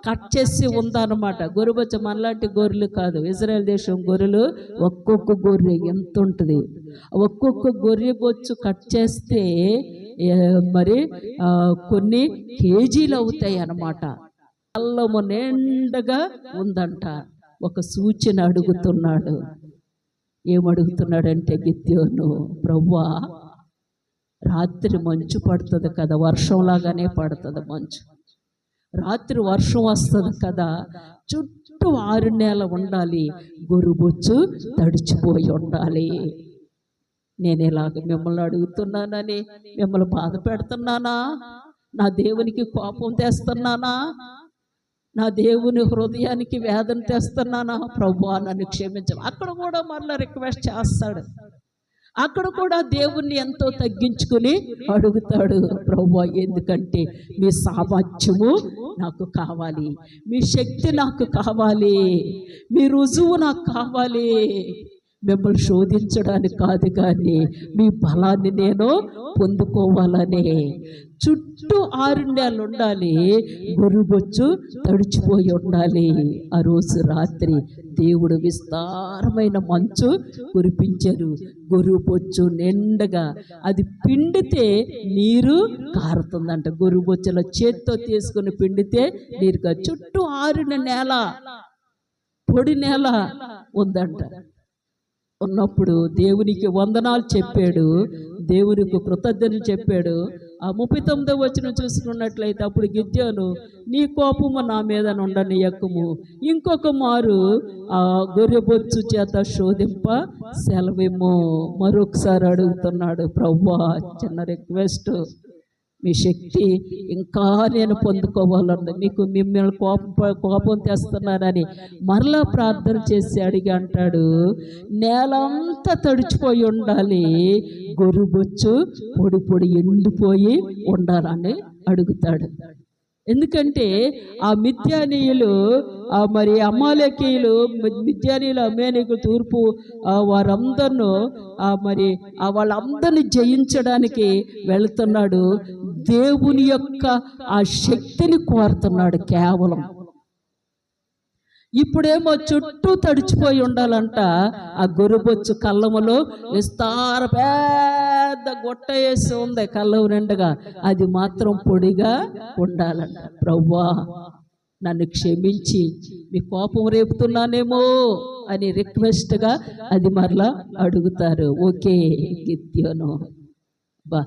S3: కట్ చేసి ఉందన్నమాట. గొర్రెబొచ్చు మనలాంటి గొర్రెలు కాదు. ఇజ్రాయెల్ దేశం గొర్రెలు ఒక్కొక్క గొర్రె ఎంత ఉంటుంది. ఒక్కొక్క గొర్రెబొచ్చు కట్ చేస్తే మరి కొన్ని కేజీలు అవుతాయి అన్నమాట. కళ్ళము నిండగా ఉందంట. ఒక సూచన అడుగుతున్నాడు. ఏమడుగుతున్నాడంటే గిద్యోను, ప్రభువా, రాత్రి మంచు పడుతుంది కదా, వర్షంలాగానే పడుతుంది మంచు. రాత్రి వర్షం వస్తుంది కదా, చుట్టూ 6 నెలలు ఉండాలి, గొర్రెబొచ్చు తడిచిపోయి ఉండాలి. నేను ఇలాగ మిమ్మల్ని అడుగుతున్నానని మిమ్మల్ని బాధ పెడుతున్నానా? నా దేవునికి కోపం తెస్తున్నానా? నా దేవుని హృదయానికి వేదన తెస్తున్నానా? ప్రభువా, నన్ను క్షమించు. అక్కడ కూడా మళ్ళీ రిక్వెస్ట్ చేస్తాడు. అక్కడ కూడా దేవుణ్ణి ఎంతో తగ్గించుకుని అడుగుతాడు. ప్రభువా, ఎందుకంటే మీ సామర్థ్యము నాకు కావాలి, మీ శక్తి నాకు కావాలి, మీ రుజువు నాకు కావాలి. మిమ్మల్ని శోధించడానికి కాదు, కానీ మీ బలాన్ని నేను పొందుకోవాలని. చుట్టూ 6 నెలలు ఉండాలి, గొర్రెబొచ్చు తడిచిపోయి ఉండాలి. ఆ రోజు రాత్రి దేవుడు విస్తారమైన మంచు కురిపించారు. గొర్రెబొచ్చు నిండగా అది పిండితే నీరు కారుతుందంట. గొర్రెబొచ్చులో చేత్తో తీసుకుని పిండితే నీరు కాదు. చుట్టూ 6 నెల పొడి నేల ఉందంట. ఉన్నప్పుడు దేవునికి వందనాలు చెప్పాడు, దేవునికి కృతజ్ఞతలు చెప్పాడు. ఆ 39వ వచనం చూసుకున్నట్లయితే అప్పుడు గిద్యోను, నీ కోపము నా మీద నుండనీయకుము, ఇంకొక మారు ఆ గొర్రెబొచ్చు చేత శోధింప సెలవిమ్ము. మరొకసారి అడుగుతున్నాడు, ప్రభువా చిన్న రిక్వెస్ట్, మీ శక్తి ఇంకా నేను పొందుకోవాలన్నది, మీకు మిమ్మల్ని కోపం తెస్తున్నానని మరలా ప్రార్థన చేసి అడిగి అంటాడు, నేలంతా తడిచిపోయి ఉండాలి, గొర్రెబొచ్చు పొడి పొడి ఎండిపోయి ఉండాలని అడుగుతాడు. ఎందుకంటే ఆ మిద్యానీయులు మరి అమాలేకీయులు, మిద్యానీయులు, అమేనీయులు, తూర్పు వారందరినూ మరి వాళ్ళందరినీ జయించడానికి వెళుతున్నాడు. దేవుని యొక్క ఆ శక్తిని కోరుతున్నాడు కేవలం. ఇప్పుడేమో చుట్టూ తడిచిపోయి ఉండాలంట. ఆ గొర్రెబొచ్చు కళ్ళములో విస్తార పెద్ద గొట్ట వేసి ఉంది కళ్ళం నిండుగా, అది మాత్రం పొడిగా ఉండాలంట. ప్రభువా నన్ను క్షమించి, మీ కోపం రేపుతున్నానేమో అని రిక్వెస్ట్గా అది మరలా అడుగుతారు. ఓకే గిద్యోను, బా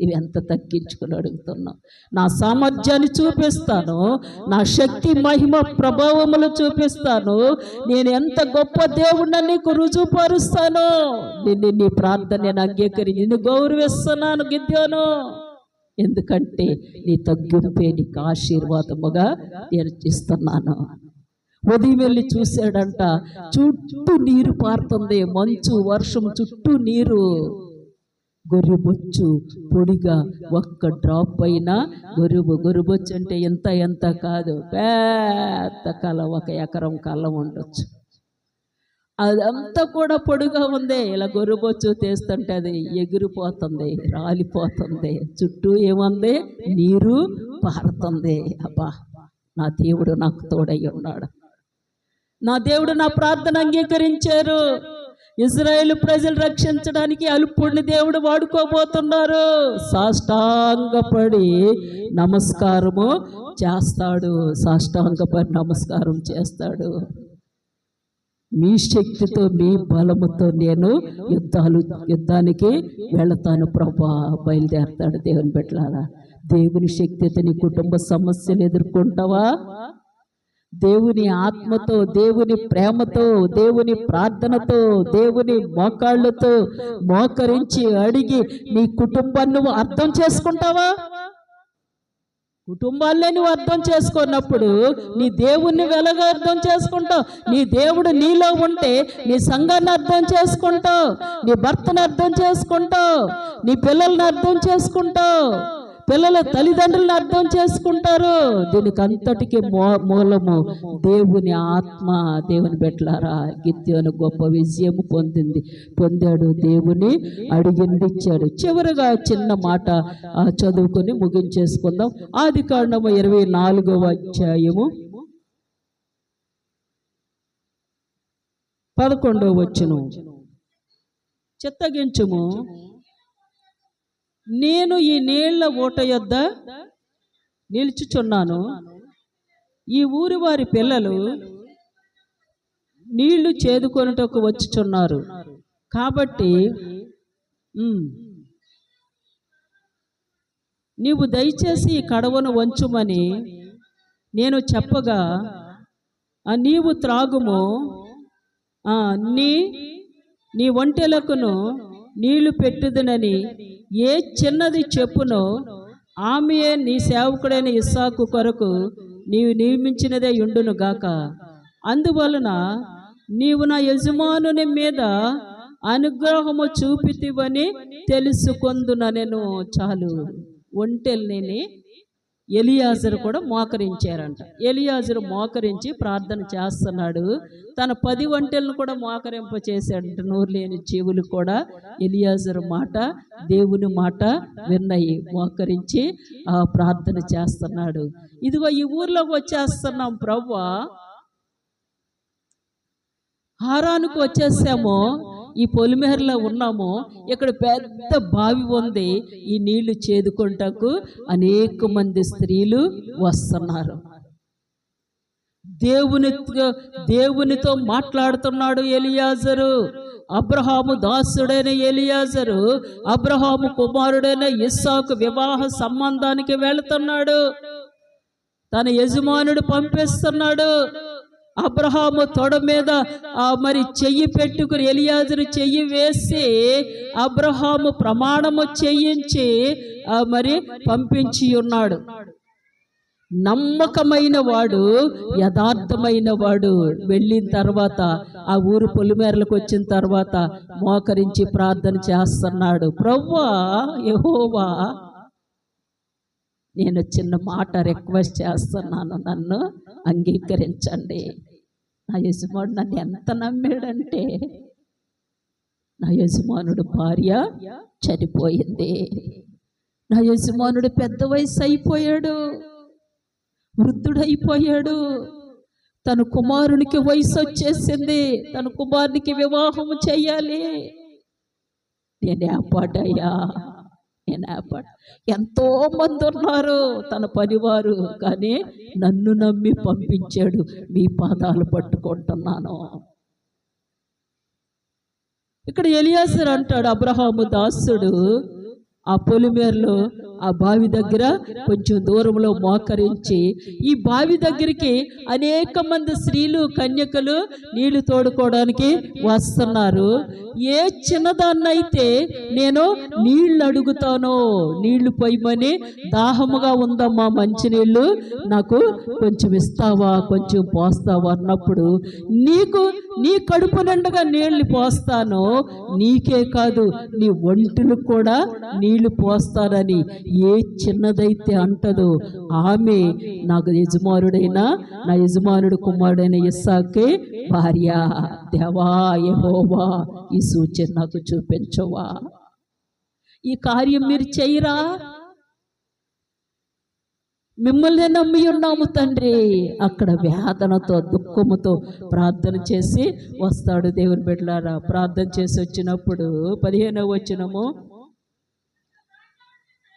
S3: ఇవి ఎంత తగ్గించుకుని అడుగుతున్నావు, నా సామర్థ్యాన్ని చూపిస్తాను, నా శక్తి మహిమ ప్రభావములు చూపిస్తాను, నేను ఎంత గొప్ప దేవుడిని నీకు రుజువుపరుస్తాను, నీ ప్రార్థన నేను అంగీకరించి నిన్ను గౌరవిస్తున్నాను గిద్యోను. ఎందుకంటే నీ తగ్గింపే నీకు ఆశీర్వాదముగా నేను ఇస్తున్నాను. ఉదయం వెళ్ళి చూశాడంట, చుట్టూ నీరు పారుతుంది, మంచు వర్షం, చుట్టూ నీరు. గొర్రెబొచ్చు పొడిగా ఒక్క డ్రాప్ అయినా గొర్రెబొచ్చు అంటే ఎంత కాదు, పెద్ద కళ్ళం, 1 ఎకరం కళ్ళం ఉండొచ్చు. అదంతా కూడా పొడిగా ఉంది. ఇలా గొర్రెబొచ్చు తీస్తుంటే అది ఎగిరిపోతుంది, రాలిపోతుంది, చుట్టూ ఏముంది, నీరు పారుతుంది. అబ్బా నా దేవుడు నాకు తోడై ఉన్నాడు, నా దేవుడు నా ప్రార్థన అంగీకరించారు. ఇజ్రాయేల్ ప్రజలు రక్షించడానికి అల్పుడిని దేవుడు వాడుకోబోతున్నారు. సాష్టాంగపడి నమస్కారము చేస్తాడు, సాష్టాంగపడి నమస్కారం చేస్తాడు. మీ శక్తితో, మీ బలముతో నేను యుద్ధానికి వెళతాను ప్రభా, బయలుదేరతాడు. దేవుని బిడ్డలారా, దేవుని శక్తితో నీ కుటుంబ సమస్యలు ఎదుర్కొంటావా? దేవుని ఆత్మతో, దేవుని ప్రేమతో, దేవుని ప్రార్థనతో, దేవుని మోకాళ్ళతో మోకరించి అడిగి నీ కుటుంబాన్ని నువ్వు అర్థం చేసుకుంటావా? కుటుంబాలనే నువ్వు అర్థం చేసుకున్నప్పుడు నీ దేవుణ్ణి వెలగా అర్థం చేసుకుంటావు. నీ దేవుడు నీలో ఉంటే నీ సంఘాన్ని అర్థం చేసుకుంటావు, నీ భర్తను అర్థం చేసుకుంటావు, నీ పిల్లల్ని అర్థం చేసుకుంటావు, పిల్లల తల్లిదండ్రులను అర్థం చేసుకుంటారు. దీనికి అంతటికి మూలము దేవుని ఆత్మ. దేవుని బిడ్డలారా, గిద్యోను గొప్ప విజయం పొందాడు, దేవుని అడిగింది ఇచ్చాడు. చివరిగా చిన్న మాట చదువుకొని ముగించేసుకుందాం. ఆదికాండము 24వ అధ్యాయము 11వ వచనం. చిత్తగించుము, నేను ఈ నీళ్ల ఊట యొద్ద నిలుచుచున్నాను, ఈ ఊరి వారి పిల్లలు నీళ్లు చేదుకొనుటకు వచ్చుచున్నారు, కాబట్టి నీవు దయచేసి ఈ కడవను వంచుమని నేను చెప్పగా, నీవు త్రాగుము, నీ ఒంటెలకును నీళ్లు పెట్టుదనని ఏ చిన్నది చెప్పునో ఆమె నీ సేవకుడైన ఇస్సాకు కొరకు నీవు నియమించినదే యుండును గాక. అందువలన నీవు నా యజమానుని మీద అనుగ్రహము చూపితివని తెలుసుకొందుననెను. చాలు. ఒంటెల్ని ఎలియాజరు కూడా మోకరించారంట. ఎలియాజరు మోకరించి ప్రార్థన చేస్తున్నాడు. తన 10 ఒంటెలను కూడా మోకరింప చేశాడంట. నోరు లేని చెవులు కూడా ఎలియాజరు మాట, దేవుని మాట విన్నాయి. మోకరించి ప్రార్థన చేస్తున్నాడు. ఇదిగో ఈ ఊర్లోకి వచ్చేస్తున్నాం ప్రభువా, హారానుకు వచ్చేసాము, ఈ పొలిమేరలో ఉన్నాము, ఇక్కడ పెద్ద బావి ఉంది, ఈ నీళ్లు చేదుకుంటకు అనేక మంది స్త్రీలు వస్తున్నారు. దేవునితో మాట్లాడుతున్నాడు ఎలియాజరు. అబ్రహాము దాసుడైన ఎలియాజరు అబ్రహాము కుమారుడైన ఇస్సాకు వివాహ సంబంధానికి వెళుతున్నాడు. తన యజమానుడు పంపిస్తున్నాడు. అబ్రహాము తొడ మీద మరి చెయ్యి పెట్టుకుని ఎలియాజరు చెయ్యి వేసి అబ్రహాము ప్రమాణము చేయించి మరి పంపించి ఉన్నాడు. నమ్మకమైన వాడు, యథార్థమైన వాడు వెళ్ళిన తర్వాత ఆ ఊరు పొలిమేరలకు వచ్చిన తర్వాత మోకరించి ప్రార్థన చేస్తున్నాడు. ప్రభువా యెహోవా, నేను చిన్న మాట రిక్వెస్ట్ చేస్తున్నాను, నన్ను అంగీకరించండి. నా యజమానుడు నన్ను ఎంత నమ్మాడంటే, నా యజమానుడు భార్య చనిపోయింది, నా యజమానుడు పెద్ద వయసు అయిపోయాడు, వృద్ధుడైపోయాడు, తన కుమారునికి వయసు వచ్చేసింది, తన కుమారునికి వివాహం చేయాలి. నేను ఏపాటయ్యా, నేను ఏపాట. ఎంతో మంది ఉన్నారు తన పనివారు, కానీ నన్ను నమ్మి పంపించాడు. మీ పాదాలు పట్టుకుంటున్నాను. ఇక్కడ ఎలియాజరు అంటాడు, అబ్రహాము దాసుడు ఆ పొలిమేరలో ఆ బావి దగ్గర కొంచెం దూరంలో మోకరించి, ఈ బావి దగ్గరికి అనేక మంది స్త్రీలు కన్యకలు నీళ్లు తోడుకోవడానికి వస్తున్నారు. ఏ చిన్నదాన్నైతే నేను నీళ్లు అడుగుతానో, నీళ్లు పోయమని, దాహముగా ఉందమ్మా మంచినీళ్ళు నాకు కొంచెం ఇస్తావా, కొంచెం పోస్తావా అన్నప్పుడు, నీకు నీ కడుపు నిండగా నీళ్లు పోస్తాను, నీకే కాదు నీ ఒంటికి కూడా నీళ్లు పోస్తానని ఏ చిన్నదైతే అంటదో ఆమె నాకు యజమానుడైన, నా యజమానుడు కుమారుడైన ఇస్సాకే భార్య. దేవా యెహోవా, ఈ సూచన నాకు చూపించవా, ఈ కార్యం మీరు చేయరా? మిమ్మల్ని నమ్మి ఉన్నాము తండ్రి. అక్కడ వేదనతో దుఃఖముతో ప్రార్థన చేసి వస్తాడు. దేవుని బిడ్డలారా, ప్రార్థన చేసి వచ్చినప్పుడు 15వ వచనము,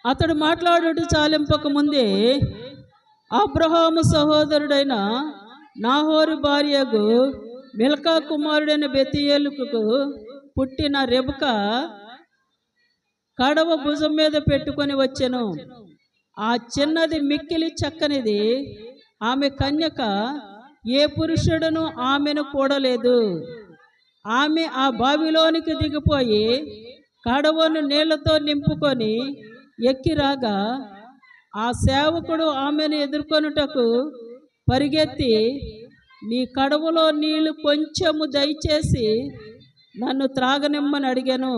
S3: అతడు మాట్లాడుట చాలింపక ముందే అబ్రహాము సహోదరుడైన నాహోరు భార్యకు మిల్కా కుమారుడైన బెతీయేలుకు పుట్టిన రెబకా కడవ భుజం మీద పెట్టుకొని వచ్చెను. ఆ చిన్నది మిక్కిలి చక్కనిది, ఆమె కన్యక, ఏ పురుషుడును ఆమెను కూడలేదు. ఆమె ఆ బావిలోనికి దిగిపోయి కడవను నీళ్లతో నింపుకొని ఎక్కిరాగా, ఆ సేవకుడు ఆమెను ఎదుర్కొనుటకు పరిగెత్తి, నీ కడవలో నీళ్లు కొంచెము దయచేసి నన్ను త్రాగనిమ్మని అడిగాను.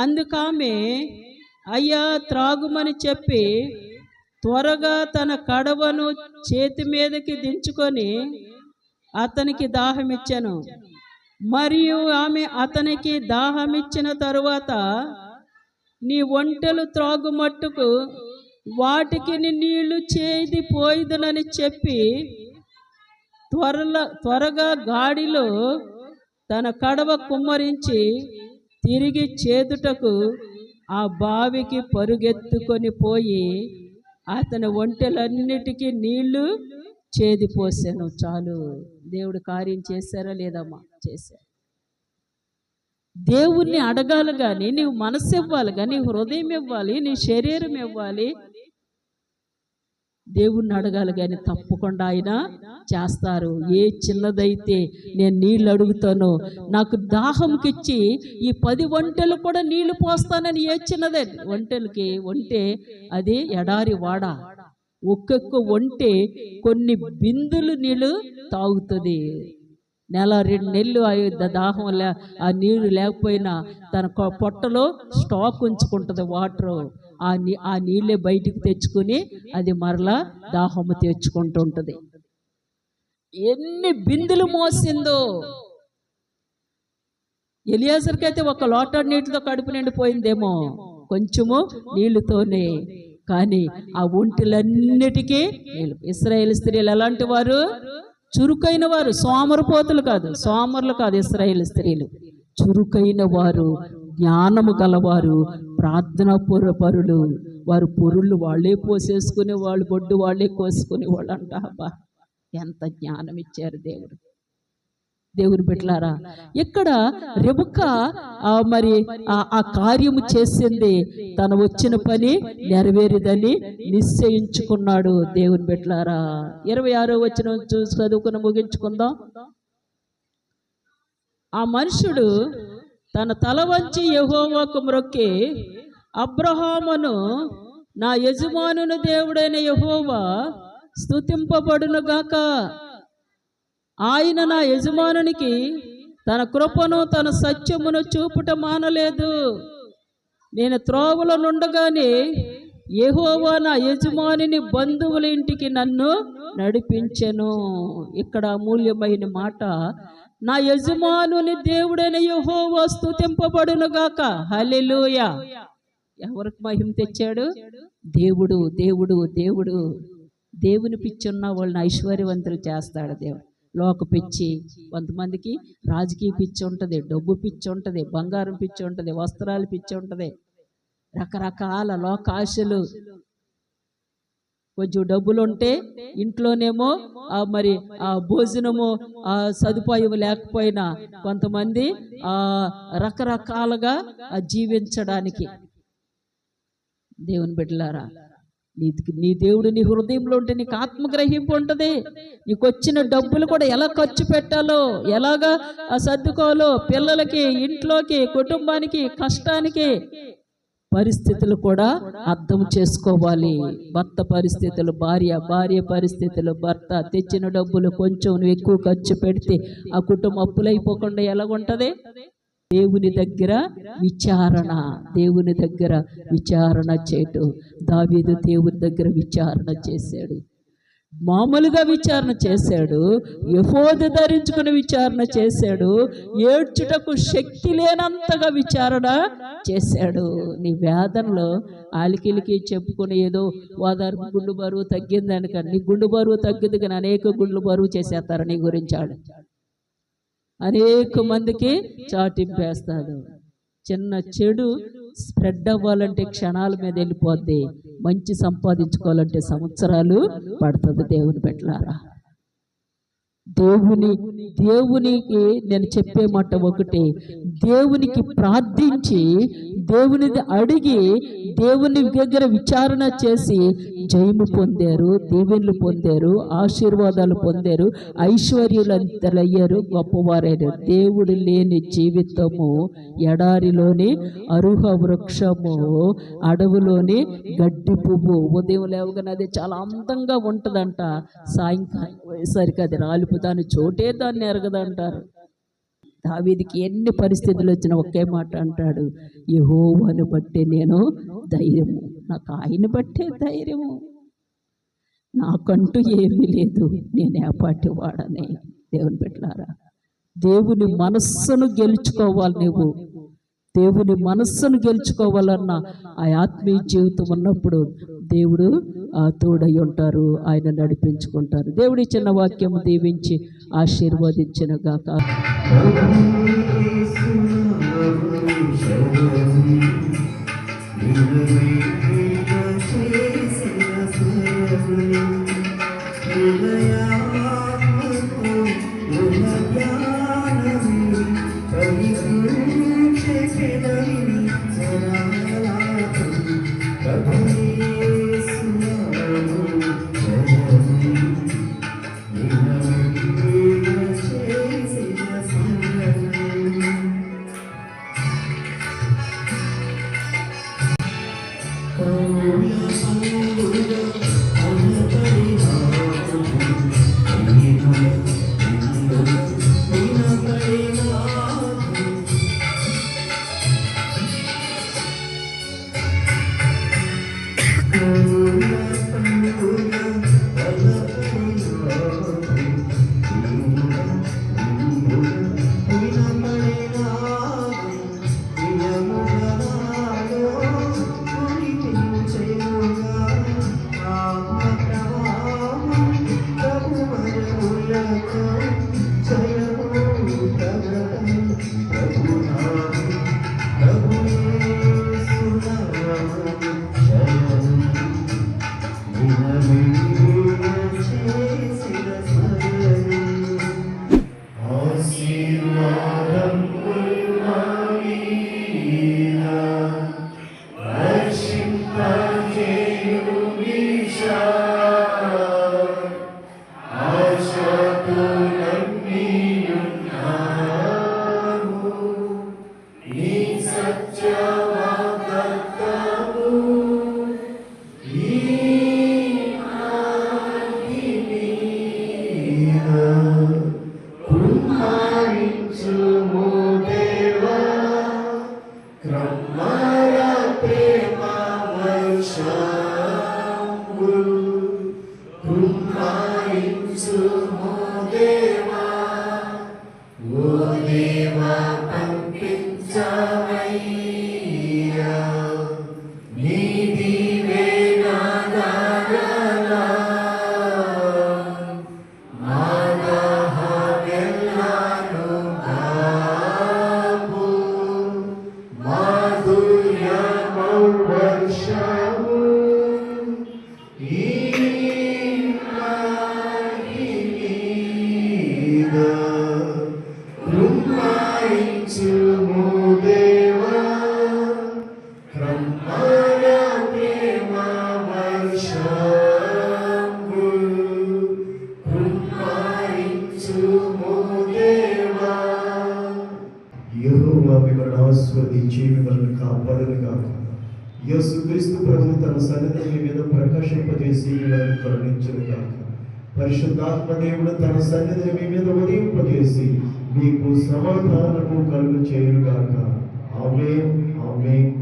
S3: అందుకామె అయ్యా త్రాగుమని చెప్పి త్వరగా తన కడవను చేతి మీదకి దించుకొని అతనికి దాహమిచ్చాను. మరియు ఆమె అతనికి దాహమిచ్చిన తరువాత, నీ ఒంటెలు త్రాగుమట్టుకు వాటికి నీళ్లు చేదిపోయిదునని చెప్పి త్వరగా గాడిలో తన కడవ కుమ్మరించి తిరిగి చేదుటకు ఆ బావికి పరుగెత్తుకొని పోయి అతని ఒంటెలన్నిటికీ నీళ్లు చేదిపోసాను. చాలు. దేవుడు కార్యం చేశారా లేదమ్మా? చేశారు. దేవుణ్ణి అడగాలి కానీ, నీవు మనసు ఇవ్వాలి కానీ, నీ హృదయం ఇవ్వాలి, నీ శరీరం ఇవ్వాలి. దేవుణ్ణి అడగాలి కానీ తప్పకుండా ఆయన చేస్తారు. ఏ చిన్నదైతే నేను నీళ్ళు అడుగుతానో, నాకు దాహంకిచ్చి ఈ 10 ఒంటెలు కూడా నీళ్లు పోస్తానని, ఏ చిన్నదే ఒంటెలకి, ఒంటె అది ఎడారి వాడ, ఒక్కొక్క ఒంటె కొన్ని బిందులు నీళ్ళు తాగుతుంది. నెల 2 నెలలు దాహం ఆ నీళ్లు లేకపోయినా తన పొట్టలో స్టాక్ ఉంచుకుంటుంది వాటర్. ఆ నీళ్ళే బయటికి తెచ్చుకుని అది మరలా దాహము తెచ్చుకుంటూ ఉంటుంది. ఎన్ని బిందులు మోసిందో! ఎలియాజర్కి అయితే 1 లోటా నీటితో కడుపు నిండిపోయిందేమో, కొంచెము నీళ్లతోనే. కానీ ఆ ఒంటిలన్నిటికీ నీళ్ళు. ఇశ్రాయేలు స్త్రీలు ఎలాంటి వారు? చురుకైన వారు, సోమరపోతులు కాదు, సోమరులు కాదు. ఇశ్రాయేలు స్త్రీలు చురుకైన వారు, జ్ఞానము గలవారు, ప్రార్థనా పరులు. వారు పొరుళ్ళు వాళ్ళే పోసేసుకునే వాళ్ళు, బొడ్డు వాళ్ళే కోసుకునే వాళ్ళు అంట. అబ్బా, ఎంత జ్ఞానం ఇచ్చారు దేవుడు! దేవుని బిడ్డలారా, ఇక్కడ రెబెక్క మరి ఆ కార్యము చేసింది, తన వచ్చిన పని నెరవేరిదని నిశ్చయించుకున్నాడు. దేవుని బిడ్డలారా, 26వ వచనం చూసి చదువుకుని ముగించుకుందాం. ఆ మనుషుడు తన తల వంచి యెహోవాకు మ్రొక్కి, అబ్రహామును నా యజమానుని దేవుడైన యెహోవా స్తుతింపబడునుగాక, ఆయన నా యజమానునికి తన కృపను తన సత్యమును చూపుట మానలేదు. నేను త్రోవలో నుండగానే యెహోవా నా యజమానిని బంధువుల ఇంటికి నన్ను నడిపించెను. ఇక్కడ అమూల్యమైన మాట, నా యజమానుని దేవుడైన యెహోవా స్తుతింపబడునుగాక. హల్లెలూయా. ఎవరికి మహిమ తెచ్చాడు? దేవుడు. దేవుడు దేవుడు దేవుని పిచ్చి ఉన్న వాళ్ళని ఐశ్వర్యవంతులు చేస్తాడు దేవుడు. లోక పిచ్చి, కొంతమందికి రాజకీయ పిచ్చి ఉంటుంది, డబ్బు పిచ్చి ఉంటుంది, బంగారం పిచ్చి ఉంటుంది, వస్త్రాలు పిచ్చి ఉంటుంది, రకరకాల లోకాశలు. కొంచెం డబ్బులు ఉంటే ఇంట్లోనేమో మరి ఆ భోజనము సదుపాయం లేకపోయినా కొంతమంది రకరకాలుగా జీవించడానికి. దేవుని బిడ్డలారా, నీ దేవుడు నీ హృదయంలో ఉంటే నీకు ఆత్మగ్రహింపు ఉంటుంది. నీకు వచ్చిన డబ్బులు కూడా ఎలా ఖర్చు పెట్టాలో, ఎలాగా సర్దుకోవాలో, పిల్లలకి, ఇంట్లోకి, కుటుంబానికి, కష్టానికి పరిస్థితులు కూడా అర్థం చేసుకోవాలి. భర్త పరిస్థితులు, భార్య పరిస్థితులు, భర్త తెచ్చిన డబ్బులు కొంచెం ఎక్కువ ఖర్చు పెడితే ఆ కుటుంబం అప్పులైపోకుండా ఎలాగుంటది? దేవుని దగ్గర విచారణ చేయటం. దావీదు దేవుని దగ్గర విచారణ చేశాడు. మామూలుగా విచారణ చేశాడు, ఎఫోదు ధరించుకుని విచారణ చేశాడు, ఏడ్చుటకు శక్తి లేనంతగా విచారణ చేశాడు. నీ వేదనలో ఆలికిలికి చెప్పుకుని ఏదో ఓదార్పు, గుండు బరువు తగ్గిందని, కానీ నీ గుండు బరువు తగ్గింది, కానీ అనేక గుండ్లు బరువు చేసేస్తారు నీ గురించి. అనేక మందికి చాటింపేస్తాడు. చిన్న చెడు స్ప్రెడ్ అవ్వాలంటే క్షణాల మీద వెళ్ళిపోద్ది, మంచి సంపాదించుకోవాలంటే సంవత్సరాలు పడుతుంది. దేవుని బిడ్డలారా, దేవునికి నేను చెప్పే మాట ఒకటి, దేవునికి ప్రార్థించి, దేవునిది అడిగి, దేవుని దగ్గర విచారణ చేసి జయము పొందారు, దీవెనలు పొందారు, ఆశీర్వాదాలు పొందారు, ఐశ్వర్యులంతలయ్యారు, గొప్పవారైన. దేవుడు లేని జీవితము ఎడారిలోని అరుహ వృక్షము, అడవులోని గడ్డి పువ్వు. ఉదయం లేవగానే అది చాలా అందంగా ఉంటుందంట, సాయంకాలం అయ్యేసరికి అది రాలిపోతాను, చోటే దాన్ని ఎరగదంటారు. దావీదుకి ఎన్ని పరిస్థితులు వచ్చినా ఒకే మాట అంటాడు, యెహోవాను బట్టి నేను ధైర్యము, నాకు ఆయన బట్టే ధైర్యము, నాకంటూ ఏమీ లేదు, నేను ఏపాటి వాడని. దేవుని బిడ్డలారా, దేవుని మనస్సును గెలుచుకోవాలి. నువ్వు దేవుని మనస్సును గెలుచుకోవాలన్న ఆ ఆత్మీయ జీవితం ఉన్నప్పుడు దేవుడు తోడై ఉంటారు, ఆయన నడిపించుకుంటారు. దేవుడి చిన్న వాక్యం దీవించి ఆశీర్వదించిన గాక.
S4: యెహోవా మిమ్మల్ని ఆశీర్వదించి మిమ్మల్ని కాపాడును గాక. యేసుక్రీస్తు ప్రభువు తన సన్నిధిని మీ మీద ప్రకాశింపజేసి మిమ్మల్ని కరుణించును గాక. పరిశుద్ధాత్మ దేవుడు తన సన్నిధిని మీ మీద ఉదయింపజేసి మీకు సమాధానము కలుగు చేయును గాక. ఆమేన్, ఆమేన్.